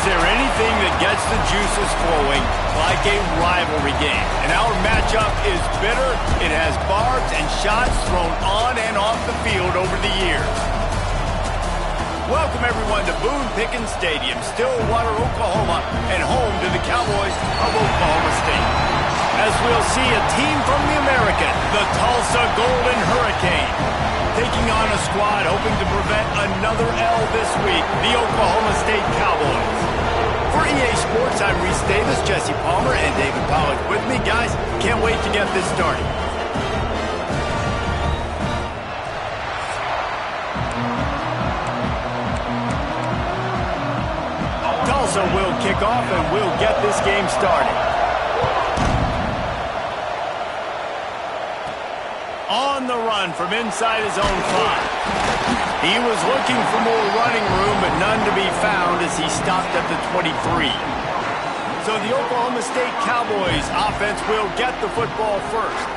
there anything that gets the juices flowing like a rivalry game? And our matchup is bitter. It has barbs and shots thrown on and off the field over the years. Welcome, everyone, to Boone Pickens Stadium, Stillwater, Oklahoma, and home to the Cowboys of Oklahoma State. As we'll see a team from the American, the Tulsa Golden Hurricane, taking on a squad hoping to prevent another L this week, the Oklahoma State Cowboys. For EA Sports, I'm Reese Davis, Jesse Palmer, and David Pollock with me. Guys, can't wait to get this started. Tulsa will kick off and we'll get this game started. On the run from inside his own 5. He was looking for more running room, but none to be found as he stopped at the 23. So the Oklahoma State Cowboys offense will get the football first.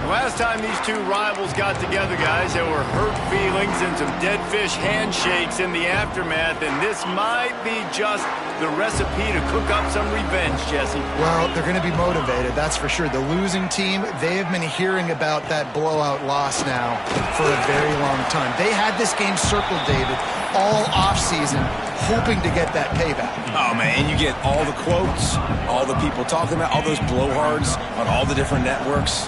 Last time these two rivals got together, guys, there were hurt feelings and some dead fish handshakes in the aftermath, and this might be just the recipe to cook up some revenge, Jesse. Well, they're going to be motivated, that's for sure. The losing team, they have been hearing about that blowout loss now for a very long time. They had this game circled, David, all offseason, hoping to get that payback. Oh, man, and you get all the quotes, all the people talking about, all those blowhards on all the different networks,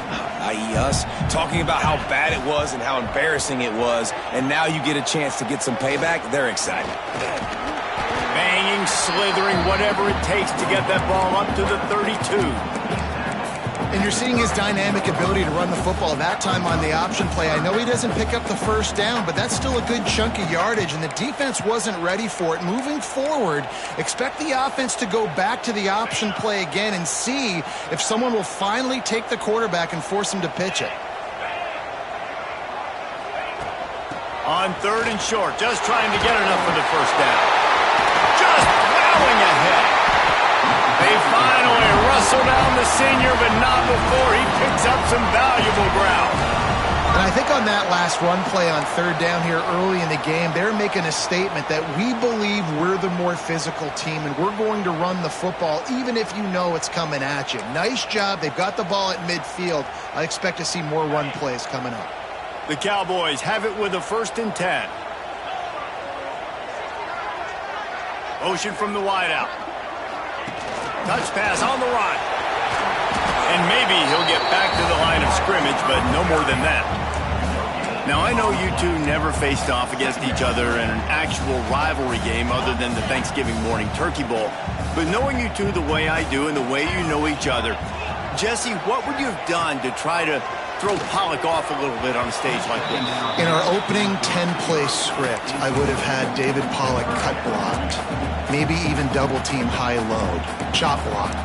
i.e. us, talking about how bad it was and how embarrassing it was, and now you get a chance to get some payback. They're excited. Banging, slithering, whatever it takes to get that ball up to the 32. And you're seeing his dynamic ability to run the football. That time on the option play, I know he doesn't pick up the first down, but that's still a good chunk of yardage, and the defense wasn't ready for it. Moving forward, expect the offense to go back to the option play again and see if someone will finally take the quarterback and force him to pitch it. On 3rd and short, just trying to get enough for the first down. Just plowing ahead. They finally rustle down the senior, but not before he picks up some valuable ground. And I think on that last run play on 3rd down here early in the game, they're making a statement that we believe we're the more physical team and we're going to run the football even if you know it's coming at you. Nice job. They've got the ball at midfield. I expect to see more run plays coming up. The Cowboys have it with a 1st and 10. Motion from the wideout. Touch pass on the run. And maybe he'll get back to the line of scrimmage, but no more than that. Now, I know you two never faced off against each other in an actual rivalry game other than the Thanksgiving morning turkey bowl. But knowing you two the way I do and the way you know each other, Jesse, what would you have done to try to throw Pollock off a little bit on a stage like this? In our opening 10-play script, I would have had David Pollock cut blocked, maybe even double-team high-load, chop blocked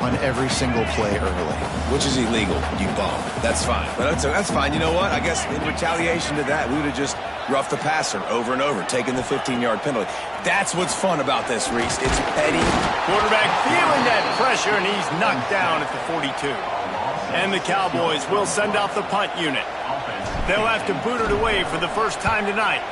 on every single play early. Which is illegal, you bum. That's fine. But that's fine. You know what? I guess in retaliation to that, we would have just roughed the passer over and over, taking the 15-yard penalty. That's what's fun about this, Reese. It's petty. Quarterback feeling that pressure, and he's knocked down at the 42. And the Cowboys will send out the punt unit. They'll have to boot it away for the first time tonight.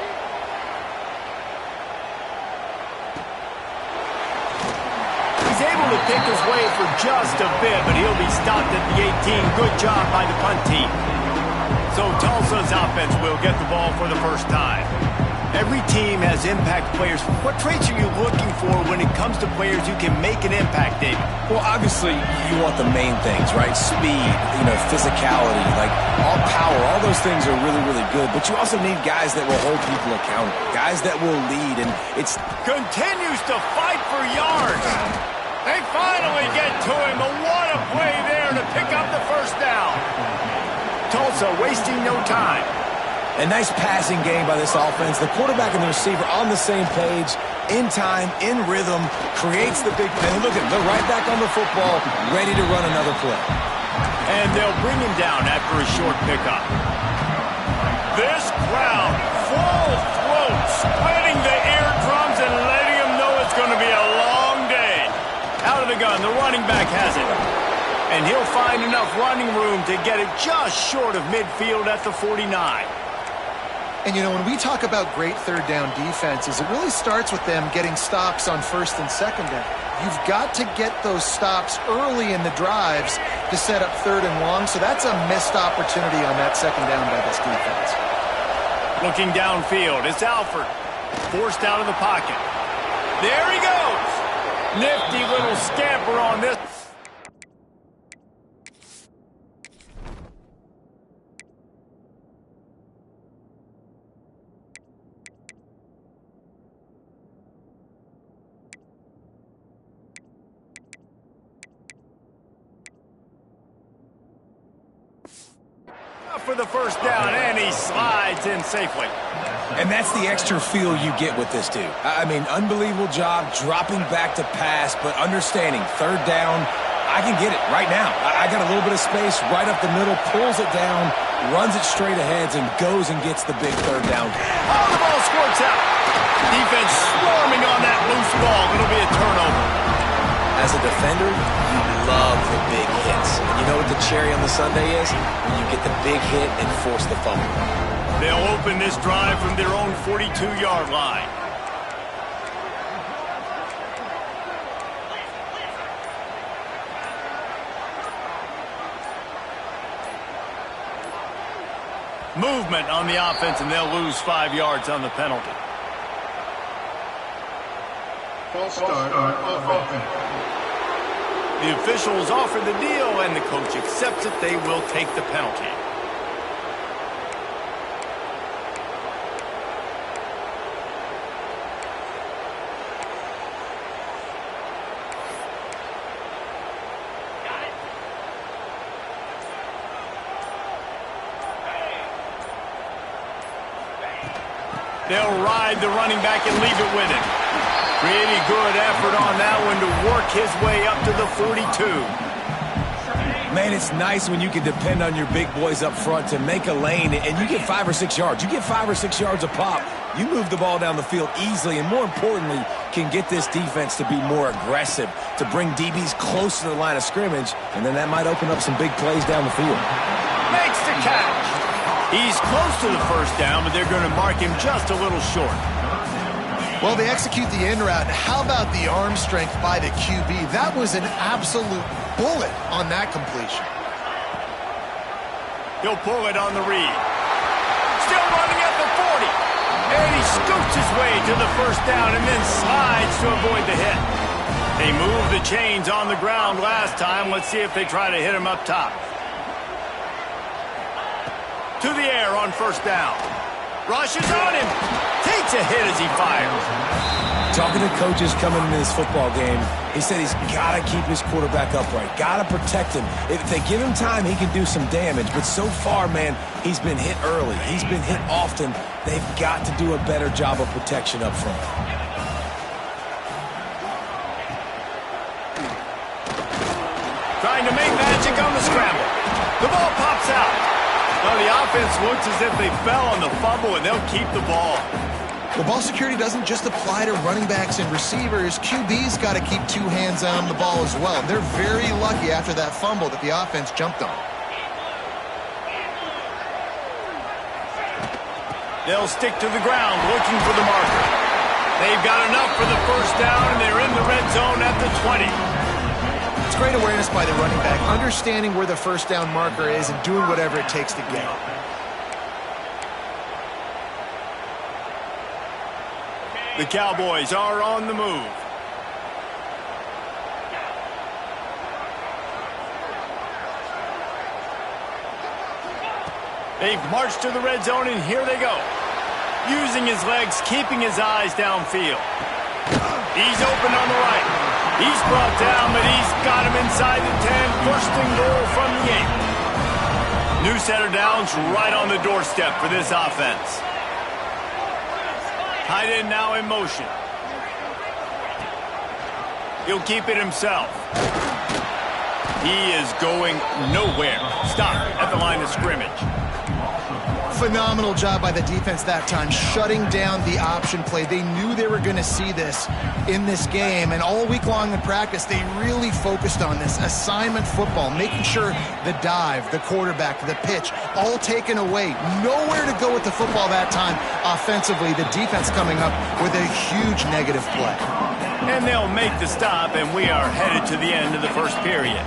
He's able to pick his way for just a bit, but he'll be stopped at the 18. Good job by the punt team. So Tulsa's offense will get the ball for the first time. Every team has impact players. What traits are you looking for when it comes to players who can make an impact, David? Well, obviously, you want the main things, right? Speed, physicality, like all power, all those things are really, really good. But you also need guys that will hold people accountable, guys that will lead, and it's... Continues to fight for yards. They finally get to him, but what a play there to pick up the first down. Tulsa wasting no time. A nice passing game by this offense. The quarterback and the receiver on the same page, in time, in rhythm, creates the big play. Look at them, they're right back on the football, ready to run another play. And they'll bring him down after a short pickup. This crowd, full throat, splitting the eardrums and letting him know it's going to be a long day. Out of the gun, the running back has it. And he'll find enough running room to get it just short of midfield at the 49. And, you know, when we talk about great third down defenses, it really starts with them getting stops on first and second down. You've got to get those stops early in the drives to set up third and long, so that's a missed opportunity on that second down by this defense. Looking downfield, it's Alford. Forced out of the pocket. There he goes! Nifty little scamper on this. For the first down, and he slides in safely. And that's the extra feel you get with this dude. I mean, unbelievable job dropping back to pass, but understanding third down, I can get it right now. I got a little bit of space right up the middle, pulls it down, runs it straight ahead, and goes and gets the big third down. Oh, the ball squirts out. Defense swarming on that loose ball. It'll be a turnover. As a defender, you love the big hits. And you know what the cherry on the sundae is? When you get the big hit and force the fumble. They'll open this drive from their own 42-yard line. Movement on the offense, and they'll lose 5 yards on the penalty. False start on offense. The officials offer the deal, and the coach accepts it. They will take the penalty. They'll ride the running back and leave it with him. Pretty good effort on that one to work his way up to the 42. Man, it's nice when you can depend on your big boys up front to make a lane, and you get 5 or 6 yards. You get 5 or 6 yards a pop. You move the ball down the field easily, and more importantly, can get this defense to be more aggressive, to bring DBs close to the line of scrimmage, and then that might open up some big plays down the field. Makes the catch. He's close to the first down, but they're going to mark him just a little short. Well, they execute the end route. How about the arm strength by the QB? That was an absolute bullet on that completion. He'll pull it on the read. Still running at the 40. And he scoots his way to the first down and then slides to avoid the hit. They moved the chains on the ground last time. Let's see if they try to hit him up top. To the air on first down. Rushes on him. Takes a hit as he fires. Talking to coaches coming into this football game, he said he's got to keep his quarterback upright. Got to protect him. If they give him time, he can do some damage. But so far, man, he's been hit early. He's been hit often. They've got to do a better job of protection up front. Trying to make magic on the scramble. The ball pops out. Now the offense looks as if they fell on the fumble, and they'll keep the ball. The ball security doesn't just apply to running backs and receivers. QB's got to keep 2 hands on the ball as well. They're very lucky after that fumble that the offense jumped on. They'll stick to the ground looking for the marker. They've got enough for the first down, and they're in the red zone at the 20. It's great awareness by the running back, understanding where the first down marker is and doing whatever it takes to get it. The Cowboys are on the move. They've marched to the red zone, and here they go. Using his legs, keeping his eyes downfield. He's open on the right. He's brought down, but he's got him inside the 10. First and goal from the 8. New set of downs right on the doorstep for this offense. Tight end now in motion. He'll keep it himself. He is going nowhere. Stop at the line of scrimmage. Phenomenal job by the defense that time, shutting down the option play. They knew they were going to see this in this game, and all week long in practice, they really focused on this assignment football, making sure the dive, the quarterback, the pitch, all taken away. Nowhere to go with the football that time offensively. The defense coming up with a huge negative play. And they'll make the stop, and we are headed to the end of the first period.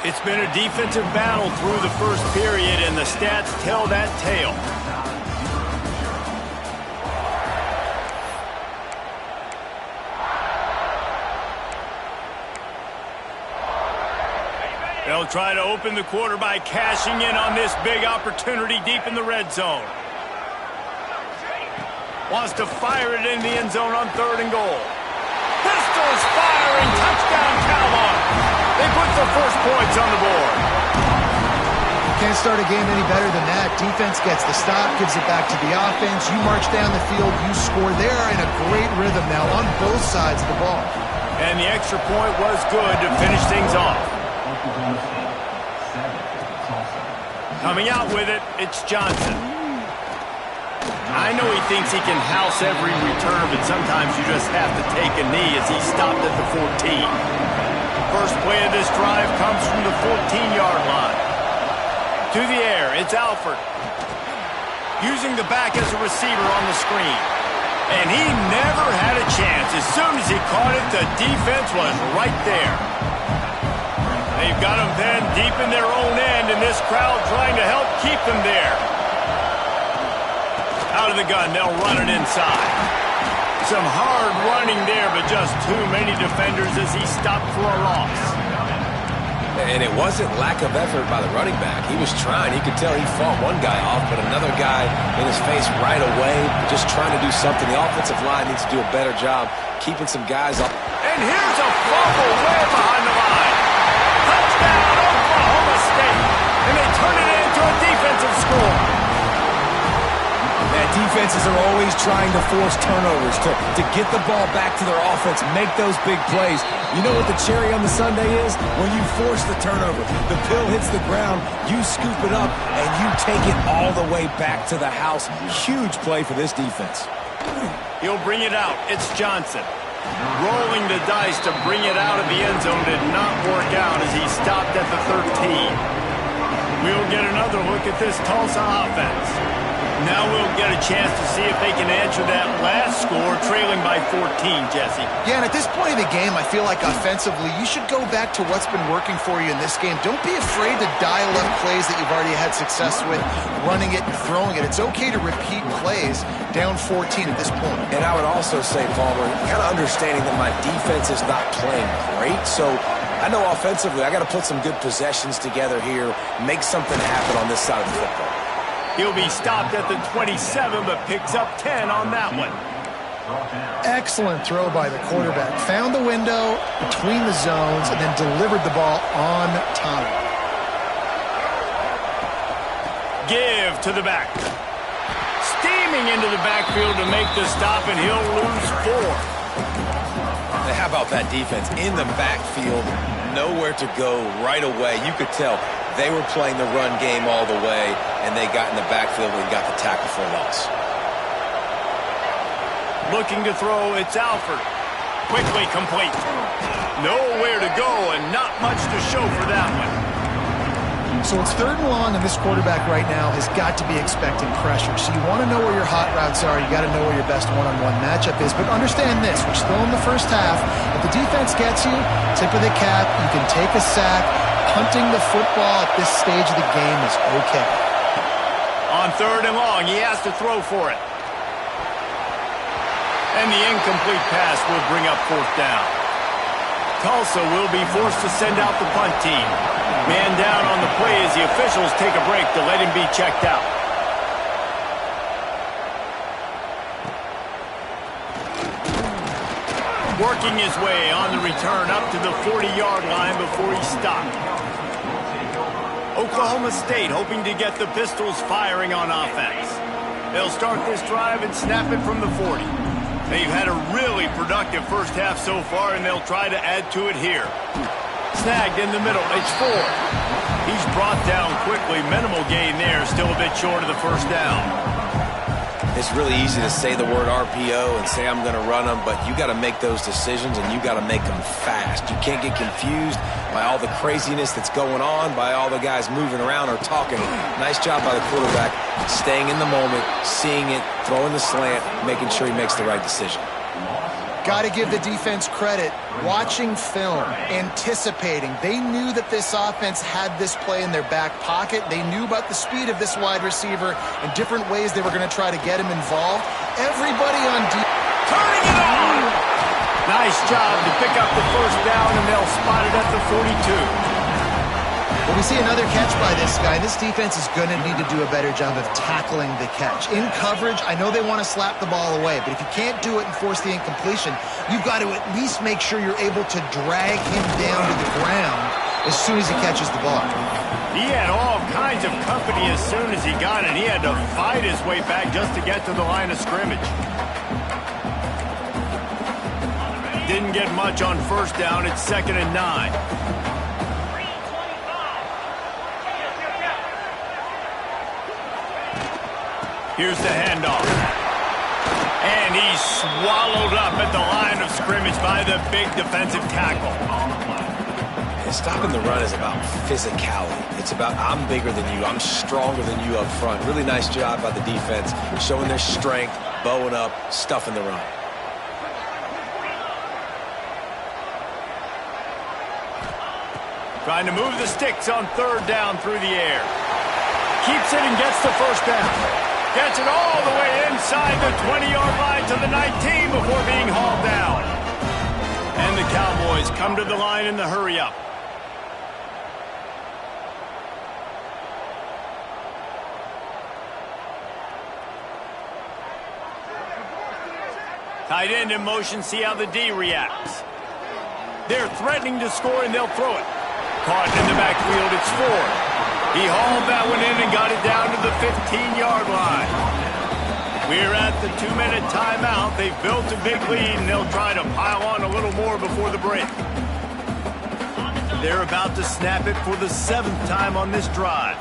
It's been a defensive battle through the first period, and the stats tell that tale. They'll try to open the quarter by cashing in on this big opportunity deep in the red zone. Wants to fire it in the end zone on 3rd and goal. Pistols firing, touchdown Cowboys. They put the first points on the board. Can't start a game any better than that. Defense gets the stop, gives it back to the offense. You march down the field, you score. They're in a great rhythm now on both sides of the ball. And the extra point was good to finish things off. Coming out with it, it's Johnson. I know he thinks he can house every return, but sometimes you just have to take a knee as he stopped at the 14. First play of this drive comes from the 14-yard line. To the air, it's Alford. Using the back as a receiver on the screen. And he never had a chance. As soon as he caught it, the defense was right there. They've got him then deep in their own end, and this crowd trying to help keep them there. Out of the gun, they'll run it inside. Some hard running there, but just too many defenders as he stopped for a loss. And it wasn't lack of effort by the running back. He was trying. He could tell he fought one guy off, but another guy in his face right away, just trying to do something. The offensive line needs to do a better job keeping some guys up. And here's a fumble way behind the line. Touchdown, Oklahoma State. And they turn it into a defensive score. Man, defenses are always trying to force turnovers to get the ball back to their offense, make those big plays. You know what the cherry on the sundae is? When you force the turnover, the pill hits the ground, you scoop it up, and you take it all the way back to the house. Huge play for this defense. He'll bring it out. It's Johnson. Rolling the dice to bring it out of the end zone did not work out as he stopped at the 13. We'll get another look at this Tulsa offense. Now we'll get a chance to see if they can answer that last score, trailing by 14, Jesse. Yeah, and at this point of the game, I feel like offensively, you should go back to what's been working for you in this game. Don't be afraid to dial up plays that you've already had success with, running it and throwing it. It's okay to repeat plays down 14 at this point. And I would also say, Palmer, kind of understanding that my defense is not playing great, so I know offensively I got to put some good possessions together here, make something happen on this side of the football. He'll be stopped at the 27, but picks up 10 on that one. Excellent throw by the quarterback. Found the window between the zones and then delivered the ball on time. Give to the back. Steaming into the backfield to make the stop, and he'll lose 4. How about that defense in the backfield? Nowhere to go right away. You could tell they were playing the run game all the way, and they got in the backfield and got the tackle for a loss. Looking to throw, it's Alford. Quickly complete. Nowhere to go, and not much to show for that one. So it's 3rd and long, and this quarterback right now has got to be expecting pressure. So you want to know where your hot routes are. You got to know where your best one-on-one matchup is. But understand this, we're still in the first half. If the defense gets you, tip of the cap, you can take a sack. Punting the football at this stage of the game is okay. On 3rd and long, he has to throw for it. And the incomplete pass will bring up 4th down. Tulsa will be forced to send out the punt team. Man down on the play as the officials take a break to let him be checked out. Working his way on the return up to the 40-yard line before he stopped. Oklahoma State hoping to get the Pistols firing on offense. They'll start this drive and snap it from the 40. They've had a really productive first half so far, and they'll try to add to it here. Snagged in the middle. It's 4. He's brought down quickly. Minimal gain there. Still a bit short of the first down. It's really easy to say the word RPO and say I'm going to run them, but you got to make those decisions and you got to make them fast. You can't get confused by all the craziness that's going on, by all the guys moving around or talking. Nice job by the quarterback, staying in the moment, seeing it, throwing the slant, making sure he makes the right decision. Got to give the defense credit. Watching film, anticipating. They knew that this offense had this play in their back pocket. They knew about the speed of this wide receiver and different ways they were going to try to get him involved. Everybody on defense. Turning it on! Nice job to pick up the first down, and they'll spot it at the 42. Well, we see another catch by this guy. This defense is going to need to do a better job of tackling the catch. In coverage, I know they want to slap the ball away, but if you can't do it and force the incompletion, you've got to at least make sure you're able to drag him down to the ground as soon as he catches the ball. He had all kinds of company as soon as he got it. He had to fight his way back just to get to the line of scrimmage. Didn't get much on first down. It's 2nd and 9. Here's the handoff. And he's swallowed up at the line of scrimmage by the big defensive tackle. And stopping the run is about physicality. It's about I'm bigger than you. I'm stronger than you up front. Really nice job by the defense, showing their strength, bowing up, stuffing the run. Trying to move the sticks on 3rd down through the air. Keeps it and gets the first down. Gets it all the way inside the 20-yard line to the 19 before being hauled down. And the Cowboys come to the line in the hurry-up. Tight end in motion, see how the D reacts. They're threatening to score, and they'll throw it. Caught in the backfield, it's Ford. He hauled that one in and got it down to the 15-yard line. We're at the 2-minute timeout. They've built a big lead, and they'll try to pile on a little more before the break. They're about to snap it for the 7th time on this drive.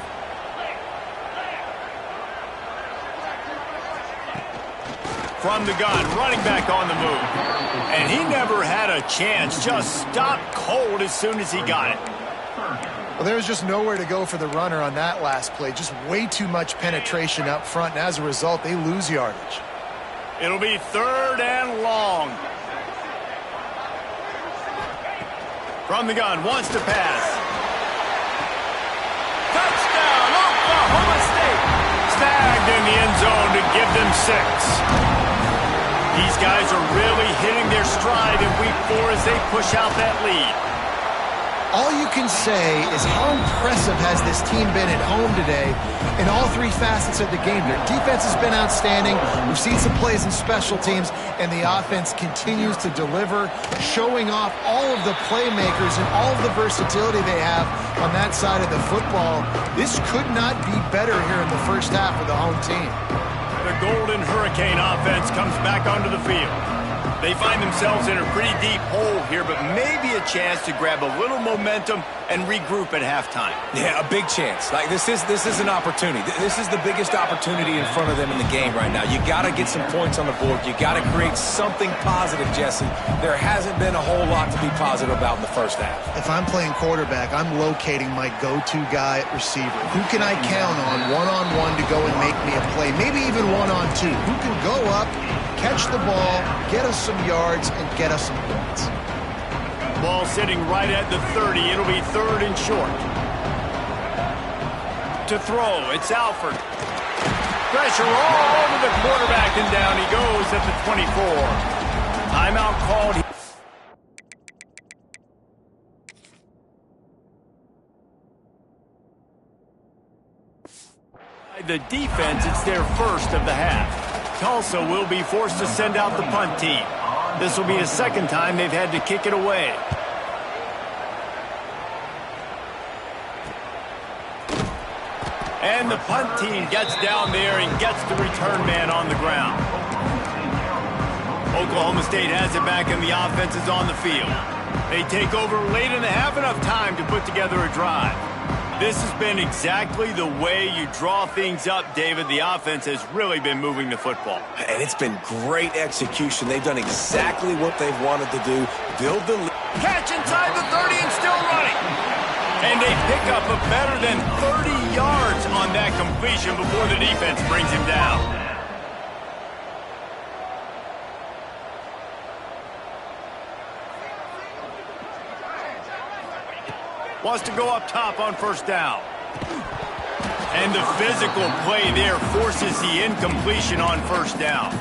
From the gun, running back on the move. And he never had a chance, just stopped cold as soon as he got it. Well, there was just nowhere to go for the runner on that last play. Just way too much penetration up front, and as a result, they lose yardage. It'll be 3rd and long. From the gun, wants to pass. Touchdown, Oklahoma State! Snagged in the end zone to give them 6. These guys are really hitting their stride in week 4 as they push out that lead. All you can say is how impressive has this team been at home today in all 3 facets of the game. Their defense has been outstanding. We've seen some plays in special teams, and the offense continues to deliver, showing off all of the playmakers and all of the versatility they have on that side of the football. This could not be better here in the first half of the home team. The Golden Hurricane offense comes back onto the field. They find themselves in a pretty deep hole here, but maybe a chance to grab a little momentum and regroup at halftime. Yeah, a big chance. Like this is an opportunity. This is the biggest opportunity in front of them in the game right now. You got to get some points on the board. You got to create something positive, Jesse. There hasn't been a whole lot to be positive about in the first half. If I'm playing quarterback, I'm locating my go-to guy at receiver. Who can I count on one-on-one to go and make me a play? Maybe even one-on-two. Who can go up, catch the ball, get us some yards, and get us some points. Ball sitting right at the 30. It'll be 3rd and short. To throw, it's Alford. Pressure all over the quarterback, and down he goes at the 24. Timeout called. The defense, it's their first of the half. Tulsa will be forced to send out the punt team. This will be the 2nd time they've had to kick it away. And the punt team gets down there and gets the return man on the ground. Oklahoma State has it back and the offense is on the field. They take over late in the half, enough time to put together a drive. This has been exactly the way you draw things up, David. The offense has really been moving the football. And it's been great execution. They've done exactly what they've wanted to do. Build the lead. Catch inside the 30 and still running. And they pick up a better than 30 yards on that completion before the defense brings him down. Wants to go up top on first down. And the physical play there forces the incompletion on first down.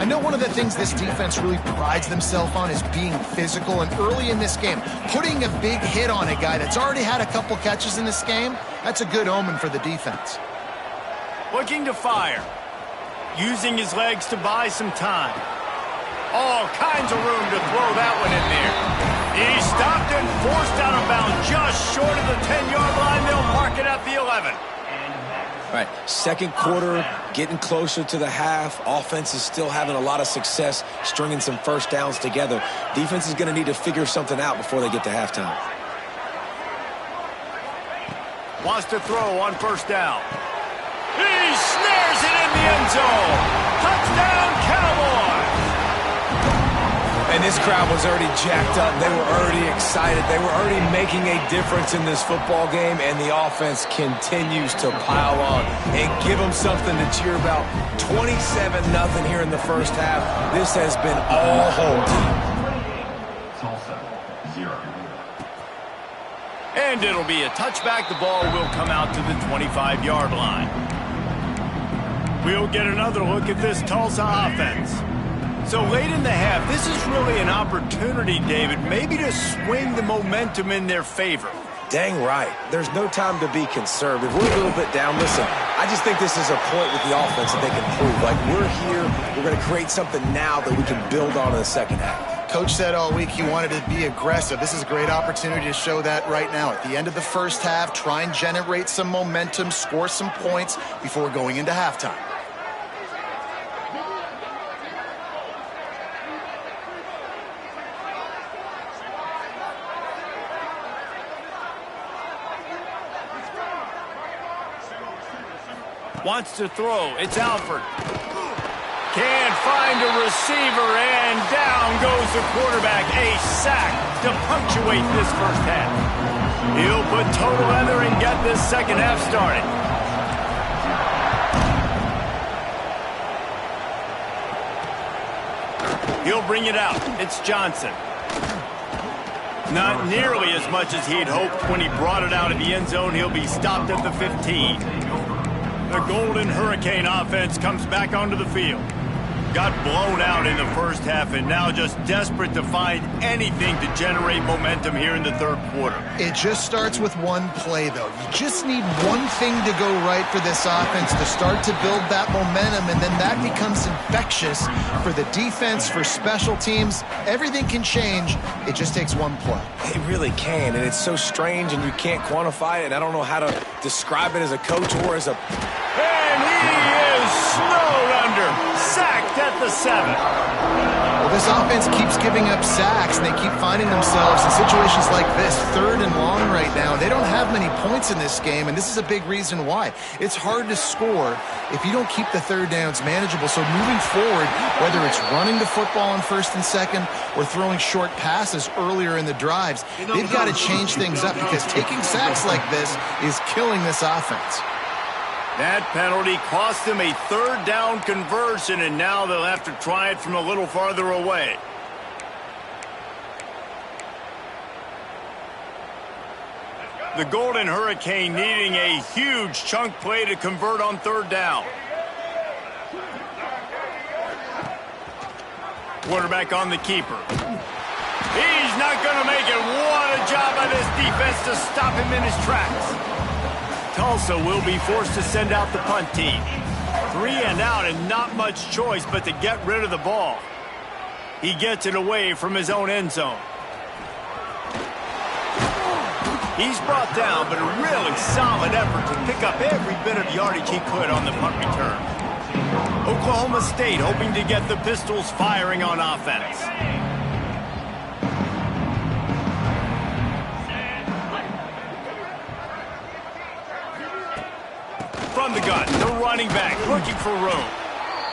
I know one of the things this defense really prides themselves on is being physical, and early in this game, putting a big hit on a guy that's already had a couple catches in this game, that's a good omen for the defense. Looking to fire. Using his legs to buy some time. All kinds of room to throw that one in there. He stopped and forced out of bounds just short of the 10-yard line. They'll mark it at the 11. All right, second quarter, getting closer to the half. Offense is still having a lot of success stringing some first downs together. Defense is going to need to figure something out before they get to halftime. Wants to throw on first down. He snares it in the end zone. Touchdown, Cowboys! And this crowd was already jacked up. They were already excited. They were already making a difference in this football game, and the offense continues to pile on and give them something to cheer about. 27-0 here in the first half. This has been all home team. Tulsa, 0. And it'll be a touchback. The ball will come out to the 25-yard line. We'll get another look at this Tulsa offense. So late in the half, this is really an opportunity, David, maybe to swing the momentum in their favor. Dang right. There's no time to be conservative. We're a little bit down. Listen, I just think this is a point with the offense that they can prove. Like, we're here, we're going to create something now that we can build on in the second half. Coach said all week he wanted to be aggressive. This is a great opportunity to show that right now. At the end of the first half, try and generate some momentum, score some points before going into halftime. Wants to throw. It's Alford. Can't find a receiver, and down goes the quarterback. A sack to punctuate this first half. He'll put total leather and get this second half started. He'll bring it out. It's Johnson. Not nearly as much as he'd hoped when he brought it out of the end zone. He'll be stopped at the 15. The Golden Hurricane offense comes back onto the field. Got blown out in the first half and now just desperate to find anything to generate momentum here in the third quarter. It just starts with one play, though. You just need one thing to go right for this offense to start to build that momentum, and then that becomes infectious for the defense, for special teams. Everything can change. It just takes one play. It really can, and it's so strange, and you can't quantify it, and I don't know how to describe it as a coach or as a... And he is snowed under. Sacked at the 7. Well, this offense keeps giving up sacks, and they keep finding themselves in situations like this, 3rd and long right now. They don't have many points in this game, and this is a big reason why. It's hard to score if you don't keep the third downs manageable. So moving forward, whether it's running the football on 1st and 2nd or throwing short passes earlier in the drives, they've got to change things up because taking sacks like this is killing this offense. That penalty cost them a 3rd down conversion, and now they'll have to try it from a little farther away. The Golden Hurricane needing a huge chunk play to convert on 3rd down. Quarterback on the keeper. He's not going to make it. What a job by this defense to stop him in his tracks. Tulsa will be forced to send out the punt team. 3 and out and not much choice but to get rid of the ball. He gets it away from his own end zone. He's brought down, but a really solid effort to pick up every bit of yardage he could on the punt return. Oklahoma State hoping to get the Pistols firing on offense. running back looking for room.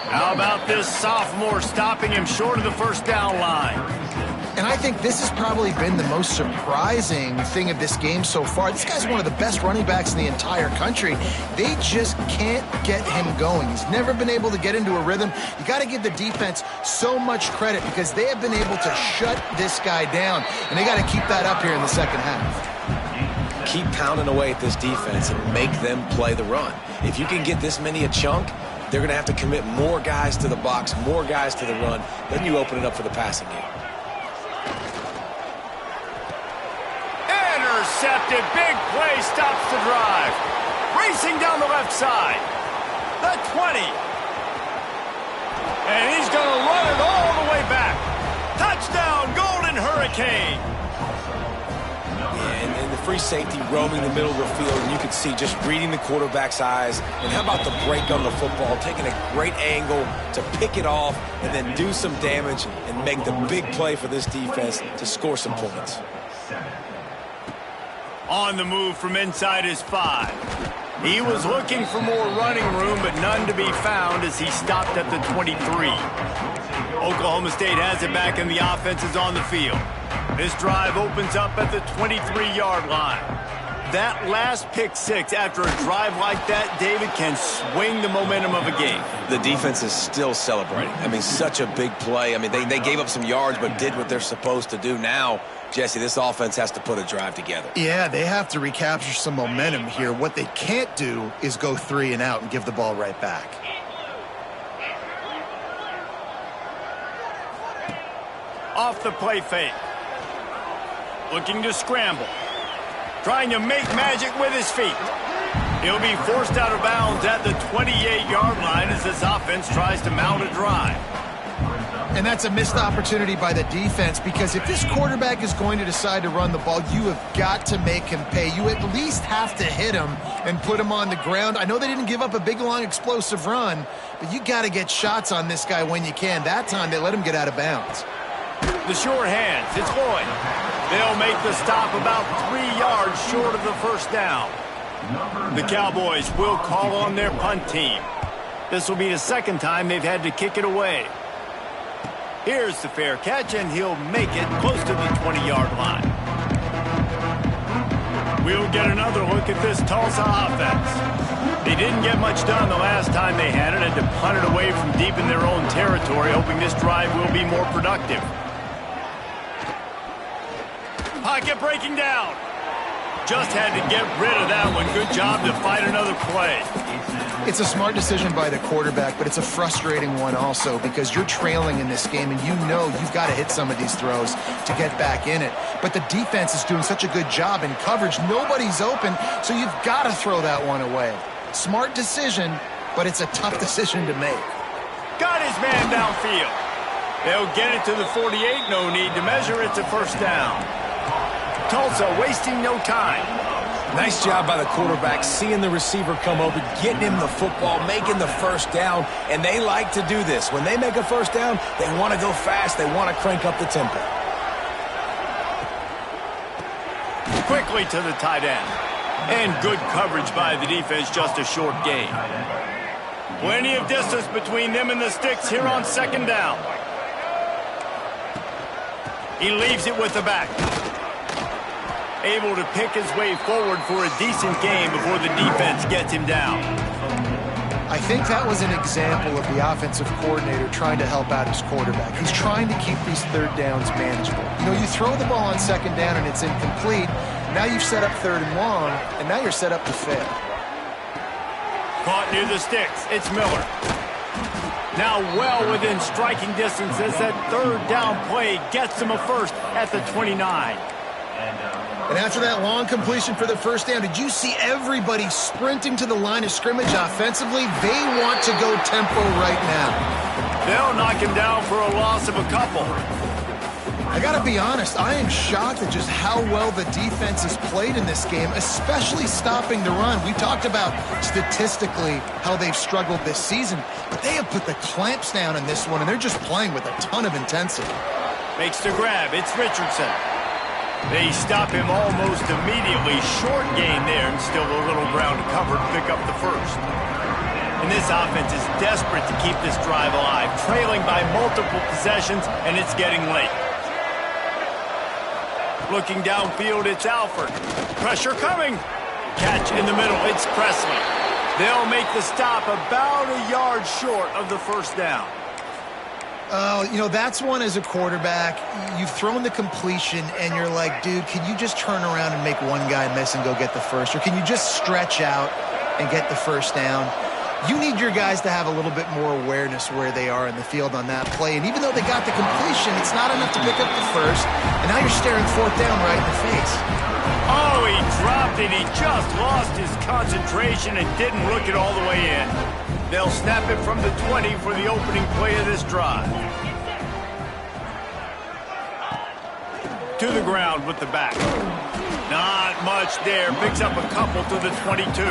How about this sophomore stopping him short of the first down line? And I think this has probably been the most surprising thing of this game so far. This guy's one of the best running backs in the entire country. They just can't get him going. He's never been able to get into a rhythm. You got to give the defense so much credit because they have been able to shut this guy down, and they got to keep that up here in the second half. Keep pounding away at this defense and make them play the run. If you can get this many a chunk, they're going to have to commit more guys to the box, more guys to the run. Then you open it up for the passing game. Intercepted. Big play stops the drive. Racing down the left side. The 20. And he's going to run it all the way back. Touchdown, Golden Hurricane. Yeah, and the free safety roaming the middle of the field, and you can see just reading the quarterback's eyes. And how about the break on the football, taking a great angle to pick it off and then do some damage and make the big play for this defense to score some points. On the move from inside his 5. He was looking for more running room, but none to be found as he stopped at the 23. Oklahoma State has it back, and the offense is on the field. This drive opens up at the 23-yard line. That last pick six after a drive like that, David, can swing the momentum of a game. The defense is still celebrating. I mean, such a big play. I mean, they gave up some yards but did what they're supposed to do. Now, Jesse, this offense has to put a drive together. Yeah, they have to recapture some momentum here. What they can't do is go 3 and out and give the ball right back. Off the play fake. Looking to scramble. Trying to make magic with his feet. He'll be forced out of bounds at the 28-yard line as this offense tries to mount a drive. And that's a missed opportunity by the defense because if this quarterback is going to decide to run the ball, you have got to make him pay. You at least have to hit him and put him on the ground. I know they didn't give up a big, long, explosive run, but you got to get shots on this guy when you can. That time, they let him get out of bounds. The short hands, it's Lloyd. They'll make the stop about 3 yards short of the first down. The Cowboys will call on their punt team. This will be the second time they've had to kick it away. Here's the fair catch, and he'll make it close to the 20-yard line. We'll get another look at this Tulsa offense. They didn't get much done the last time they had it, and to punt it away from deep in their own territory, hoping this drive will be more productive. Pocket breaking down. Just had to get rid of that one. Good job to fight another play. It's a smart decision by the quarterback, but it's a frustrating one also because you're trailing in this game and you know you've got to hit some of these throws to get back in it. But the defense is doing such a good job in coverage. Nobody's open, so you've got to throw that one away. Smart decision, but it's a tough decision to make. Got his man downfield. They'll get it to the 48. No need to measure. It's a first down. Tulsa wasting no time. Nice job by the quarterback, seeing the receiver come open, getting him the football, making the first down, and they like to do this. When they make a first down, they want to go fast. They want to crank up the tempo. Quickly to the tight end. And good coverage by the defense, just a short gain. Plenty of distance between them and the sticks here on second down. He leaves it with the back. Able to pick his way forward for a decent game before the defense gets him down. I think that was an example of the offensive coordinator trying to help out his quarterback. He's trying to keep these third downs manageable. You know, you throw the ball on second down and it's incomplete. Now you've set up third and long, and now you're set up to fail. Caught near the sticks. It's Miller. Now well within striking distance as that third down play gets him a first at the 29. And after that long completion for the first down, did you see everybody sprinting to the line of scrimmage offensively? They want to go tempo right now. They'll knock him down for a loss of a couple. I got to be honest, I am shocked at just how well the defense has played in this game, especially stopping the run. We talked about statistically how they've struggled this season, but they have put the clamps down in this one, and they're just playing with a ton of intensity. Makes the grab. It's Richardson. They stop him almost immediately. Short gain there, and still a little ground to cover to pick up the first. And this offense is desperate to keep this drive alive, trailing by multiple possessions, and it's getting late. Looking downfield, it's Alford. Pressure coming. Catch in the middle, it's Presley. They'll make the stop about a yard short of the first down. You know, that's one as a quarterback. You've thrown the completion, and you're like, dude, can you just turn around and make one guy miss and go get the first? Or can you just stretch out and get the first down? You need your guys to have a little bit more awareness where they are in the field on that play. And even though they got the completion, it's not enough to pick up the first. And now you're staring fourth down right in the face. Oh, he dropped it. He just lost his concentration and didn't look it all the way in. They'll snap it from the 20 for the opening play of this drive. To the ground with the back. Not much there. Picks up a couple to the 22.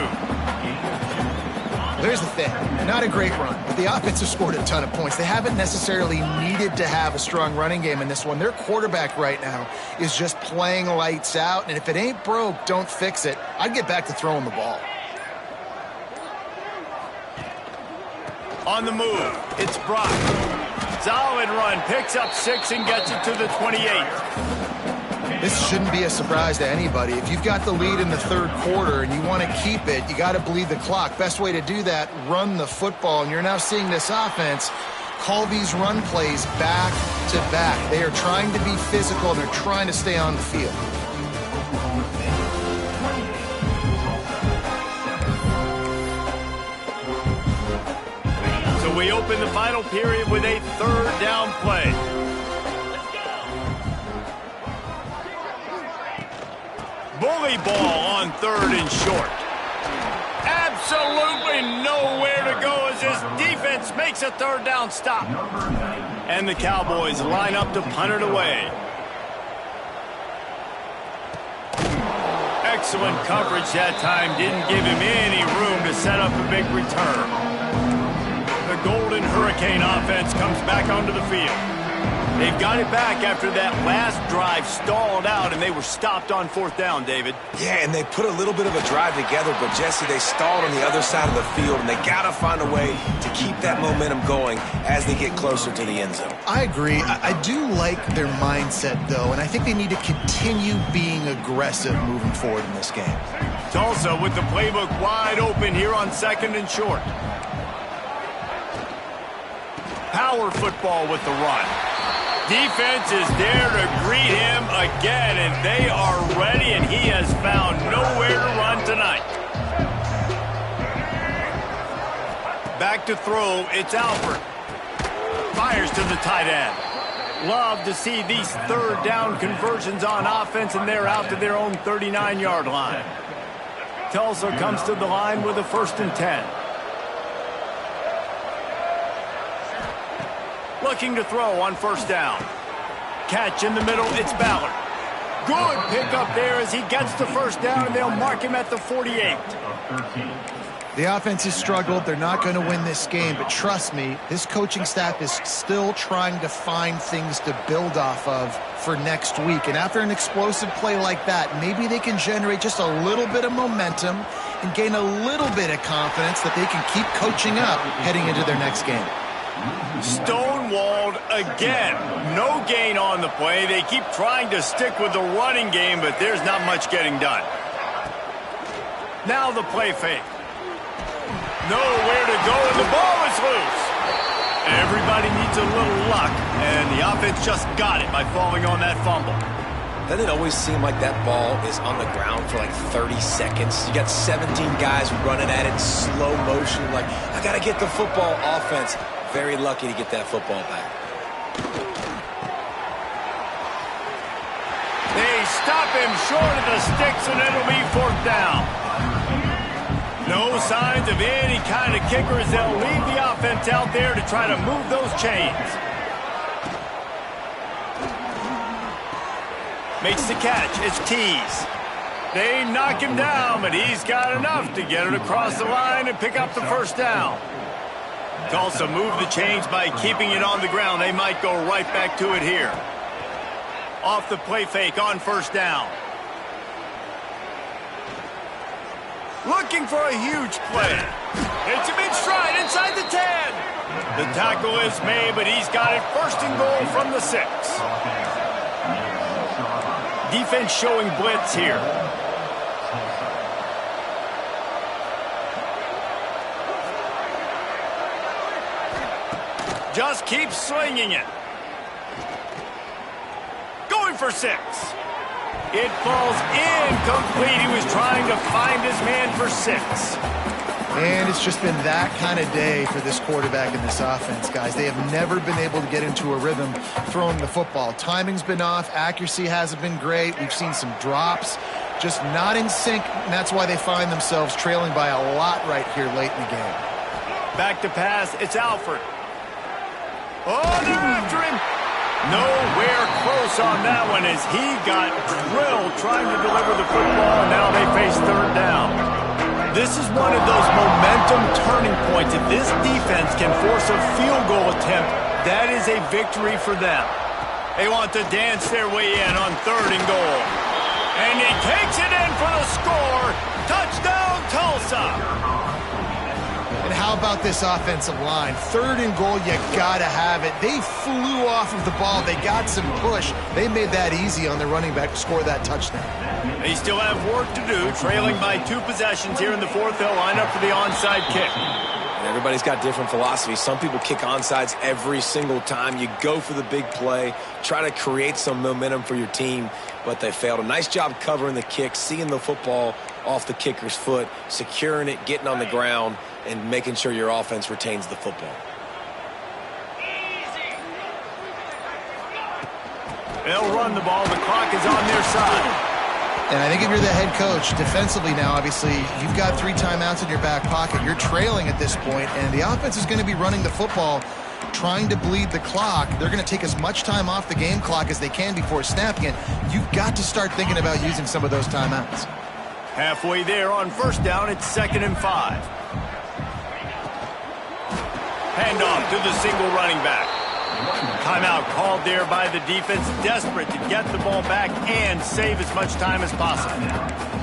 There's the thing. Not a great run, but the offense has scored a ton of points. They haven't necessarily needed to have a strong running game in this one. Their quarterback right now is just playing lights out, and if it ain't broke, don't fix it. I'd get back to throwing the ball. On the move, it's Brock. Solid run, picks up 6 and gets it to the 28. This shouldn't be a surprise to anybody. If you've got the lead in the third quarter and you want to keep it, you got to bleed the clock. Best way to do that, run the football. And you're now seeing this offense call these run plays back to back. They are trying to be physical, and they're trying to stay on the field. So we open the final period with a third down play. Bully ball on third and short. Absolutely nowhere to go as this defense makes a third down stop. And the Cowboys line up to punt it away. Excellent coverage that time. Didn't give him any room to set up a big return. The Golden Hurricane offense comes back onto the field. They've got it back after that last drive stalled out, and they were stopped on fourth down, David. Yeah, and they put a little bit of a drive together, but, Jesse, they stalled on the other side of the field, and they got to find a way to keep that momentum going as they get closer to the end zone. I agree. I do like their mindset, though, and I think they need to continue being aggressive moving forward in this game. Tulsa with the playbook wide open here on second and short. Power football with the run. Defense is there to greet him again, and they are ready, and he has found nowhere to run tonight. Back to throw, it's Alford. Fires to the tight end. Love to see these third down conversions on offense, and they're out to their own 39-yard line. Tulsa comes to the line with a 1st and 10. Looking to throw on first down. Catch in the middle, it's Ballard. Good pickup there as he gets the first down, and they'll mark him at the 48. The offense has struggled. They're not going to win this game, but trust me, this coaching staff is still trying to find things to build off of for next week. And after an explosive play like that, maybe they can generate just a little bit of momentum and gain a little bit of confidence that they can keep coaching up heading into their next game. Stonewalled again. No gain on the play. They keep trying to stick with the running game, but there's not much getting done. Now the play fake. Nowhere to go, and the ball is loose. Everybody needs a little luck, and the offense just got it by falling on that fumble. Doesn't it always seem like that ball is on the ground for like 30 seconds? You got 17 guys running at it in slow motion, like, I got to get the football. Offense very lucky to get that football back. They stop him short of the sticks, and it'll be fourth down. No signs of any kind of kickers. They'll leave the offense out there to try to move those chains. Makes the catch. It's Keys. They knock him down, but he's got enough to get it across the line and pick up the first down. Tulsa moved the chains by keeping it on the ground. They might go right back to it here. Off the play fake on first down. Looking for a huge play. It's him in stride inside the 10. The tackle is made, but he's got it first and goal from the 6. Defense showing blitz here. Just keeps swinging it. Going for 6. It falls incomplete. He was trying to find his man for 6. And it's just been that kind of day for this quarterback and this offense, guys. They have never been able to get into a rhythm throwing the football. Timing's been off. Accuracy hasn't been great. We've seen some drops. Just not in sync, and that's why they find themselves trailing by a lot right here late in the game. Back to pass. It's Alford. Oh, they're after him. Nowhere close on that one as he got drilled trying to deliver the football, and now they face third down. This is one of those momentum turning points. If this defense can force a field goal attempt, that is a victory for them. They want to dance their way in on third and goal. And he takes it in for the score. Touchdown, Tulsa. And how about this offensive line? Third and goal, you gotta have it. They flew off of the ball. They got some push. They made that easy on the running back to score that touchdown. They still have work to do, trailing by 2 possessions here in the 4th. They'll line up for the onside kick. Everybody's got different philosophies. Some people kick onsides every single time. You go for the big play, try to create some momentum for your team, but they failed. A nice job covering the kick, seeing the football off the kicker's foot, securing it, getting on the ground, and making sure your offense retains the football. They'll run the ball. The clock is on their side. And I think if you're the head coach, defensively now, obviously, you've got 3 timeouts in your back pocket. You're trailing at this point, and the offense is going to be running the football, trying to bleed the clock. They're going to take as much time off the game clock as they can before snapping it. You've got to start thinking about using some of those timeouts. Halfway there on first down, it's 2nd and 5. Handoff to the single running back. Timeout called there by the defense, desperate to get the ball back and save as much time as possible.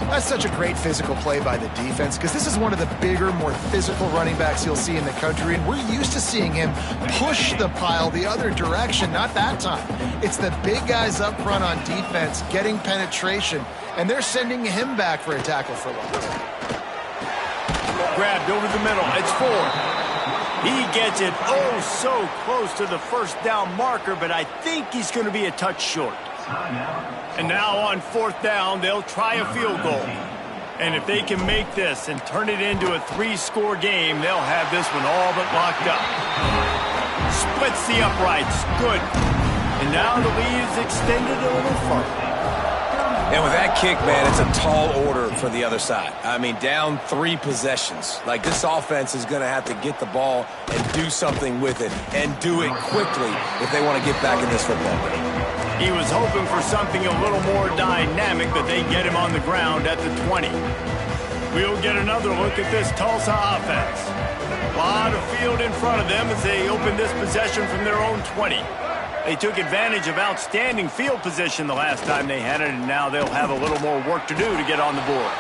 That's such a great physical play by the defense because this is one of the bigger, more physical running backs you'll see in the country, and we're used to seeing him push the pile the other direction. Not that time. It's the big guys up front on defense getting penetration, and they're sending him back for a tackle for loss. Grabbed over the middle. It's Ford. He gets it oh so close to the first down marker, but I think he's going to be a touch short. And now on 4th down, they'll try a field goal. And if they can make this and turn it into a 3-score game, they'll have this one all but locked up. Splits the uprights. Good. And now the lead is extended a little further. And with that kick, man, it's a tall order for the other side. I mean, down 3 possessions. Like, this offense is going to have to get the ball and do something with it, and do it quickly if they want to get back in this football game. He was hoping for something a little more dynamic, but they get him on the ground at the 20. We'll get another look at this Tulsa offense. A lot of field in front of them as they open this possession from their own 20. They took advantage of outstanding field position the last time they had it, and now they'll have a little more work to do to get on the board.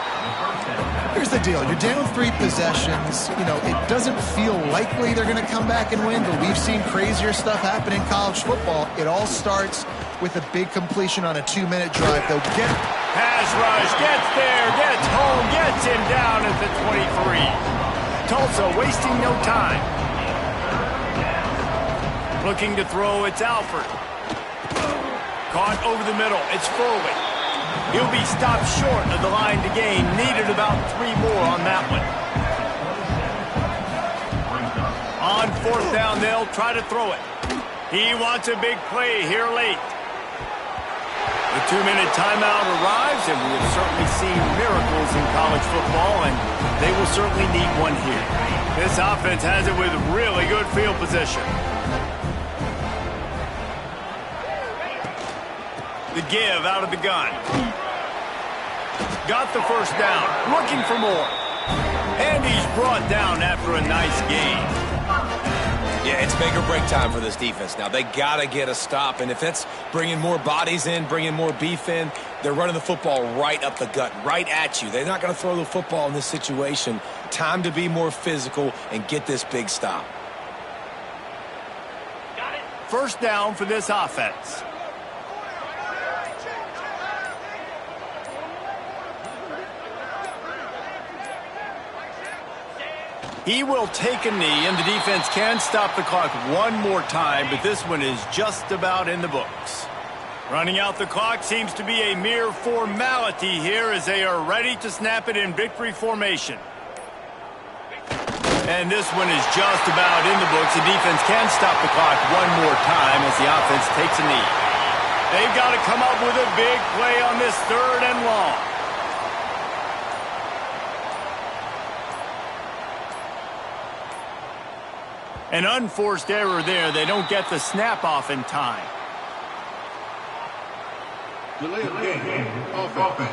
Here's the deal. You're down 3 possessions. You know, it doesn't feel likely they're going to come back and win, but we've seen crazier stuff happen in college football. It all starts with a big completion on a 2-minute drive. They'll get it. Pass rush, gets there, gets home, gets him down at the 23. Tulsa wasting no time. Looking to throw, it's Alford. Caught over the middle, it's Foley. He'll be stopped short of the line to gain. Needed about 3 more on that one. On 4th down, they'll try to throw it. He wants a big play here late. The 2-minute timeout arrives, and we have certainly seen miracles in college football, and they will certainly need one here. This offense has it with really good field position. The give out of the gun. Got the first down. Looking for more. And he's brought down after a nice gain. Yeah, it's make or break time for this defense now. They got to get a stop, and if it's bringing more bodies in, bringing more beef in, they're running the football right up the gut, right at you. They're not going to throw the football in this situation. Time to be more physical and get this big stop. First down for this offense. He will take a knee, and the defense can stop the clock one more time, but this one is just about in the books. Running out the clock seems to be a mere formality here as they are ready to snap it in victory formation. And this one is just about in the books. The defense can stop the clock one more time as the offense takes a knee. They've got to come up with a big play on this 3rd and long. An unforced error there. They don't get the snap off in time. Delay of game. Offense.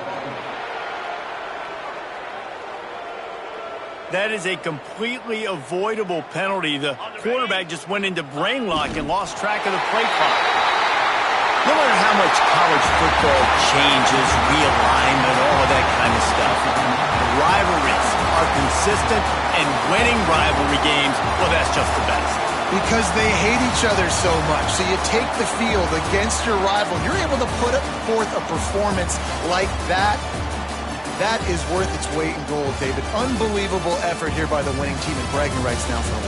That is a completely avoidable penalty. The quarterback just went into brain lock and lost track of the play clock. No matter how much college football changes, realignment, all of that kind of stuff, rivalries are consistent, and winning rivalry games, well, that's just the best. Because they hate each other so much. So you take the field against your rival. You're able to put forth a performance like that. That is worth its weight in gold, David. Unbelievable effort here by the winning team, and bragging rights now for the